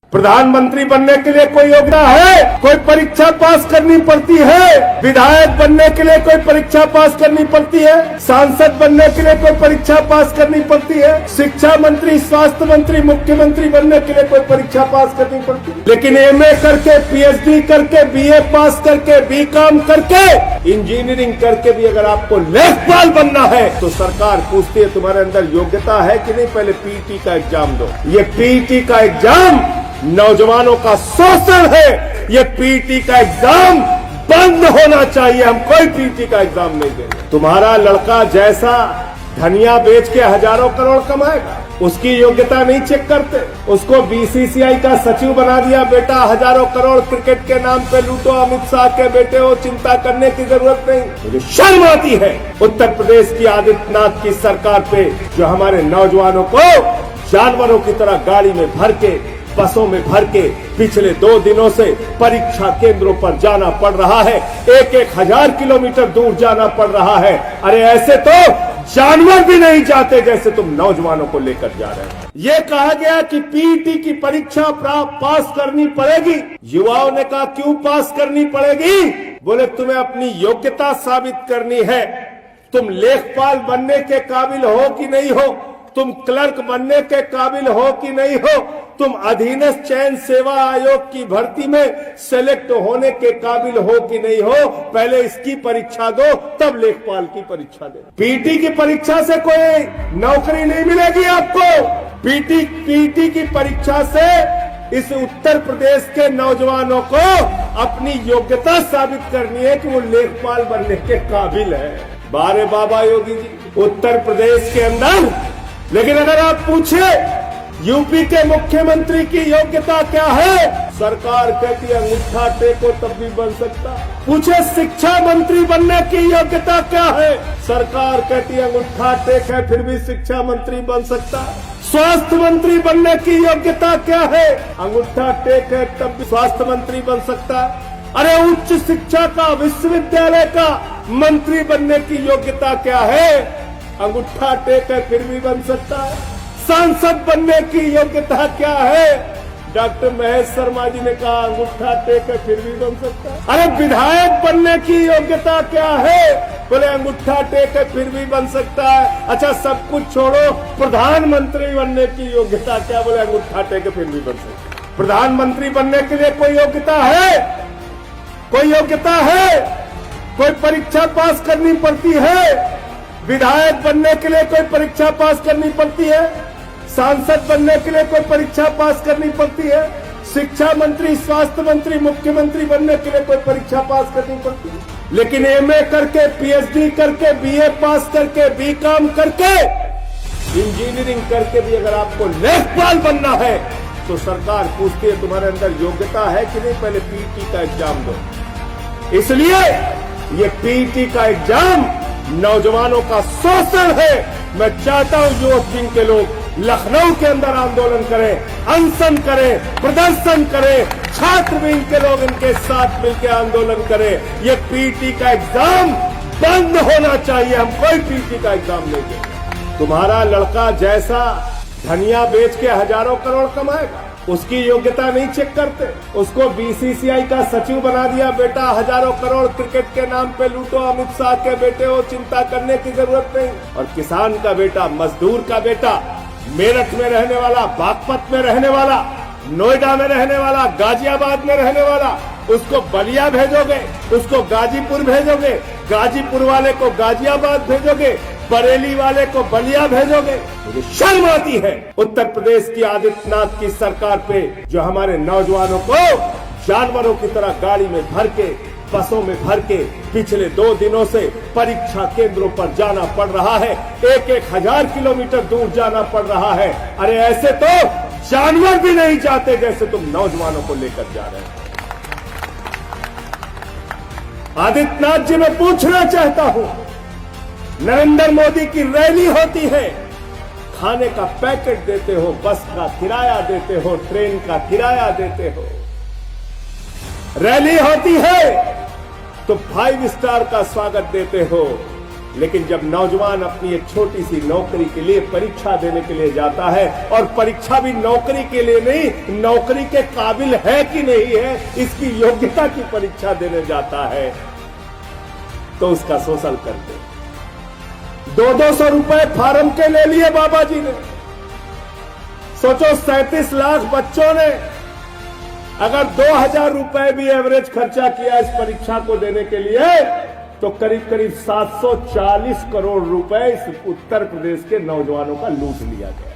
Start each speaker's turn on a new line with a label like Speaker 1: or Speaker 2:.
Speaker 1: प्रधानमंत्री बनने के लिए कोई योग्यता है? कोई परीक्षा पास करनी पड़ती है? विधायक बनने के लिए कोई परीक्षा पास करनी पड़ती है? सांसद बनने के लिए कोई परीक्षा पास करनी पड़ती है? शिक्षा मंत्री, स्वास्थ्य मंत्री, मुख्यमंत्री बनने के लिए कोई परीक्षा पास करनी पड़ती है? लेकिन एमए करके, पीएचडी करके, बीए पास करके, बीकॉम करके, इंजीनियरिंग करके भी अगर आपको लेखपाल बनना है तो सरकार पूछती है तुम्हारे अंदर योग्यता है कि नहीं, पहले पीटी का एग्जाम दो। ये पीटी का एग्जाम नौजवानों का शोषण है। ये पीटी का एग्जाम बंद होना चाहिए। हम कोई पीटी का एग्जाम नहीं देंगे। तुम्हारा लड़का जैसा धनिया बेच के हजारों करोड़ कमाएगा, उसकी योग्यता नहीं चेक करते। उसको बीसीसीआई का सचिव बना दिया, बेटा हजारों करोड़ क्रिकेट के नाम पे लूटो, अमित शाह के बेटे हो, चिंता करने की जरूरत नहीं। मुझे शर्म आती है उत्तर प्रदेश की आदित्यनाथ की सरकार पे, जो हमारे नौजवानों को जानवरों की तरह गाड़ी में भर के, बसों में भर के पिछले 2 दिनों से परीक्षा केंद्रों पर जाना पड़ रहा है। 1-1 हजार किलोमीटर दूर जाना पड़ रहा है। अरे ऐसे तो जानवर भी नहीं जाते जैसे तुम नौजवानों को लेकर जा रहे हो। ये कहा गया कि पीटी की परीक्षा पास करनी पड़ेगी। युवाओं ने कहा क्यों पास करनी पड़ेगी? बोले तुम्हें अपनी योग्यता साबित करनी है। तुम लेखपाल बनने के काबिल हो कि नहीं हो, तुम क्लर्क बनने के काबिल हो कि नहीं हो, तुम अधीनस्थ चयन सेवा आयोग की भर्ती में सेलेक्ट होने के काबिल हो कि नहीं हो, पहले इसकी परीक्षा दो, तब लेखपाल की परीक्षा दे। पीटी की परीक्षा से कोई नौकरी नहीं मिलेगी आपको। पीटी की परीक्षा से इस उत्तर प्रदेश के नौजवानों को अपनी योग्यता साबित करनी है कि वो लेखपाल बनने के काबिल है। बारे बाबा योगी जी, उत्तर प्रदेश के अंदर, लेकिन अगर आप पूछे यूपी के मुख्यमंत्री की योग्यता क्या है, सरकार कहती है अंगूठा टेको तब भी बन सकता। पूछे शिक्षा मंत्री बनने की योग्यता क्या है, सरकार कहती है अंगूठा टेक है फिर भी शिक्षा मंत्री बन सकता। स्वास्थ्य मंत्री बनने की योग्यता क्या है, अंगूठा टेक है तब भी स्वास्थ्य मंत्री बन सकता। अरे उच्च शिक्षा का, विश्वविद्यालय का मंत्री बनने की योग्यता क्या है, अंगूठा टेक है फिर भी बन सकता है। सांसद बनने की योग्यता क्या है, डॉक्टर महेश शर्मा जी ने कहा अंगूठा टेक है फिर भी बन सकता है। अरे विधायक बनने की योग्यता क्या है, बोले अंगूठा टेक है फिर भी बन सकता है। अच्छा सब कुछ छोड़ो, प्रधानमंत्री बनने की योग्यता क्या, बोले अंगूठा टेक है फिर भी बन सकता है। प्रधानमंत्री बनने के लिए कोई योग्यता है? कोई योग्यता है? कोई परीक्षा पास करनी पड़ती है? विधायक बनने के लिए कोई परीक्षा पास करनी पड़ती है? सांसद बनने के लिए कोई परीक्षा पास करनी पड़ती है? शिक्षा मंत्री, स्वास्थ्य मंत्री, मुख्यमंत्री बनने के लिए कोई परीक्षा पास करनी पड़ती है? लेकिन एमए करके, पीएचडी करके, बीए पास करके, बीकॉम करके, इंजीनियरिंग करके भी अगर आपको लेखपाल बनना है तो सरकार पूछती है तुम्हारे अंदर योग्यता है कि नहीं, पहले पीटी का एग्जाम दो। इसलिए ये पीटी का एग्जाम नौजवानों का शोषण है। मैं चाहता हूं युवक विंग के लोग लखनऊ के अंदर आंदोलन करें, अनशन करें, प्रदर्शन करें, छात्र विंग के लोग इनके साथ मिलकर आंदोलन करें। ये पीटी का एग्जाम बंद होना चाहिए। हम कोई पीटी का एग्जाम नहीं देंगे। तुम्हारा लड़का जैसा धनिया बेच के हजारों करोड़ कमाएगा, उसकी योग्यता नहीं चेक करते। उसको बीसीसीआई का सचिव बना दिया, बेटा हजारों करोड़ क्रिकेट के नाम पे लूटो, अमित शाह के बेटे हो, चिंता करने की जरूरत नहीं। और किसान का बेटा, मजदूर का बेटा, मेरठ में रहने वाला, बागपत में रहने वाला, नोएडा में रहने वाला, गाजियाबाद में रहने वाला, उसको बलिया भेजोगे, उसको गाजीपुर भेजोगे, गाजीपुर वाले को गाजियाबाद भेजोगे, बरेली वाले को बलिया भेजोगे। मुझे शर्म आती है उत्तर प्रदेश की आदित्यनाथ की सरकार पे, जो हमारे नौजवानों को जानवरों की तरह गाड़ी में भर के, बसों में भर के पिछले 2 दिनों से परीक्षा केंद्रों पर जाना पड़ रहा है। 1-1 हजार किलोमीटर दूर जाना पड़ रहा है। अरे ऐसे तो जानवर भी नहीं जाते जैसे तुम नौजवानों को लेकर जा रहे हो। आदित्यनाथ जी, मैं पूछना चाहता हूं, नरेंद्र मोदी की रैली होती है, खाने का पैकेट देते हो, बस का किराया देते हो, ट्रेन का किराया देते हो। रैली होती है तो 5 स्टार का स्वागत देते हो, लेकिन जब नौजवान अपनी एक छोटी सी नौकरी के लिए परीक्षा देने के लिए जाता है, और परीक्षा भी नौकरी के लिए नहीं, नौकरी के काबिल है कि नहीं है इसकी योग्यता की परीक्षा देने जाता है, तो उसका शोषण करते। 200 रुपए फार्म के ले लिए बाबा जी ने। सोचो 37 लाख बच्चों ने अगर 2000 रुपए भी एवरेज खर्चा किया इस परीक्षा को देने के लिए, तो करीब करीब 740 करोड़ रुपए इस उत्तर प्रदेश के नौजवानों का लूट लिया गया।